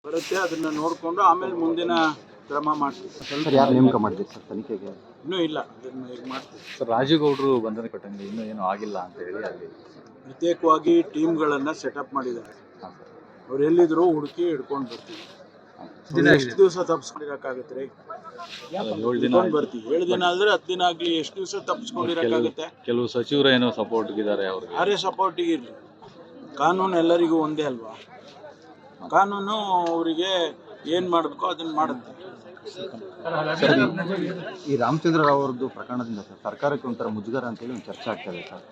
ಬರುತ್ತೆ, ಅದನ್ನ ನೋಡಿಕೊಂಡು ಆಮೇಲೆ ಮುಂದಿನ ಕ್ರಮ ಮಾಡ್ತೀವಿ. ಸರ್ ಯಾರು ನೇಮಕ ಮಾಡ್ತೀವಿ ಸರ್ ತನಿಖೆಗೆ? ಇನ್ನೂ ಇಲ್ಲ, ಅದನ್ನು ಈಗ ಮಾಡ್ತೀವಿ. ಸರ್ ರಾಜೀವ್ಗೌಡರು ಬಂಧನ ಕೊಟ್ಟಂಗೆ ಇನ್ನೂ ಏನೂ ಆಗಿಲ್ಲ ಅಂತ ಹೇಳಿ ಅಲ್ಲಿ ಪ್ರತ್ಯೇಕವಾಗಿ ಟೀಮ್ಗಳನ್ನು ಸೆಟಪ್ ಮಾಡಿದ್ದಾರೆ. ಅವ್ರು ಎಲ್ಲಿದ್ರು ಹುಡುಕಿ ಹಿಡ್ಕೊಂಡು ಬರ್ತೀವಿ. ಎಷ್ಟು ದಿವಸ ತಪ್ಪಿಸ್ಕೊಂಡಿರಕ್ಕಾಗತ್ತೆ ರೀ? 7 ದಿನ ಬರ್ತೀವಿ. 7 ದಿನ ಆದ್ರೆ 10 ದಿನ ಆಗ್ಲಿ, ಎಷ್ಟು ದಿವಸ ತಪ್ಪಿಸ್ಕೊಂಡಿರಕ್ಕಾಗತ್ತೆ? ಕೆಲವು ಸಚಿವರು ಏನೋ ಸಪೋರ್ಟ್ಗಿದ್ದಾರೆ ಅವ್ರಿಗೆ. ಯಾರೇ ಸಪೋರ್ಟಿಗೆ ಇರಲಿ, ಕಾನೂನು ಎಲ್ಲರಿಗೂ ಒಂದೇ ಅಲ್ವಾ? ಕಾನೂನು ಅವರಿಗೆ ಏನು ಮಾಡಬೇಕೋ ಅದನ್ನು ಮಾಡುತ್ತೆ. ಈ ರಾಮಚಂದ್ರ ರಾವ್ ಅವ್ರದ್ದು ಪ್ರಕರಣದಿಂದ ಸರ್ ಸರ್ಕಾರಕ್ಕೆ ಒಂಥರ ಮುಜುಗರ ಅಂತೇಳಿ ಒಂದು ಚರ್ಚೆ ಆಗ್ತಾ ಇದೆ ಸರ್.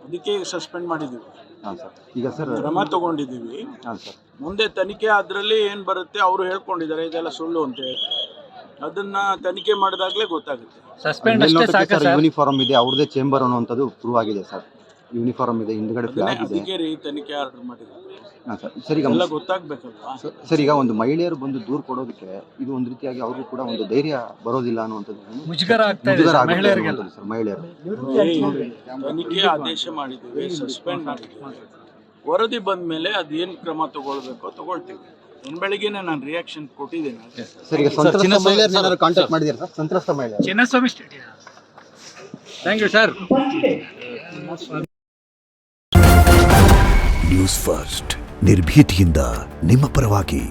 ಅದಕ್ಕೆ ಸಸ್ಪೆಂಡ್ ಮಾಡಿದ್ದೀವಿ. ಹಾಂ ಸರ್. ಈಗ ಸರ್ ಕ್ರಮ ತಗೊಂಡಿದ್ದೀವಿ. ಹಾಂ ಸರ್. ಮುಂದೆ ತನಿಖೆ ಅದರಲ್ಲಿ ಏನು ಬರುತ್ತೆ, ಅವರು ಹೇಳ್ಕೊಂಡಿದ್ದಾರೆ ಇದೆಲ್ಲ ಸುಳ್ಳು ಅಂತ ಹೇಳಿ, ಅದನ್ನ ತನಿಖೆ ಮಾಡಿದಾಗಲೇ ಗೊತ್ತಾಗುತ್ತೆ. ಯೂನಿಫಾರ್ಮ್ ಇದೆ, ಅವ್ರದೇ ಚೇಂಬರ್ ಅನ್ನುವಂಥದ್ದು ಪ್ರೂವ್ ಆಗಿದೆ ಸರ್. ಯೂನಿಫಾರ್ಮ್ ಇದೆ, ಹಿಂದ್ಗಡೆ ಫ್ಲಾಗ್ ಇದೆ. ಅದಕ್ಕೆ ರೀ ತನಿಖೆ ಆರ್ಡರ್ ಮಾಡಿದ್ದಾರೆ. ಹಾಂ ಸರ್. ಸರ್ ಈಗ ಎಲ್ಲ ಗೊತ್ತಾಗಬೇಕಲ್ವಾ? ಸರ್ ಈಗ ಒಂದು ಮಹಿಳೆಯರು ಬಂದು ದೂರು ಕೊಡೋದಕ್ಕೆ ಇದು ಒಂದು ರೀತಿಯಾಗಿ ಅವ್ರಿಗೂ ಕೂಡ ಒಂದು ಧೈರ್ಯ ಬರೋದಿಲ್ಲ ಅನ್ನುವಂಥದ್ದು ಮುಜುಗರ ಆಗುತ್ತೆ ಸರ್ ಮಹಿಳೆಯರು. ತನಿಖೆ ಆದೇಶ ಮಾಡಿದ್ದೀವಿ, ಸಸ್ಪೆಂಡ್ ಮಾಡಿದ್ದೀವಿ. ವರದಿ ಬಂದ ಮೇಲೆ ಅದೇನು ಕ್ರಮ ತಗೊಳ್ಬೇಕೋ ತಗೊಳ್ತೀವಿ. ಇನ್ನು ಬೆಳಿಗ್ಗೆನೆ ನಾನು ರಿಯಾಕ್ಷನ್ ಕೊಟ್ಟಿದ್ದೇನೆ. ಸರ್ ಈಗ ಸಂತ್ರಸ್ತ ಮಹಿಳೆಯರು ಕಾಂಟ್ಯಾಕ್ಟ್ ಮಾಡಿದ್ದಾರೆ ಸರ್? ಸಂತ್ರಸ್ತ ಮಹಿಳೆಯರು Chinnaswamy stadium. Thank you sir. News First ನಿರ್ಭೀತಿಯಿಂದ ನಿಮ್ಮ ಪರವಾಗಿ.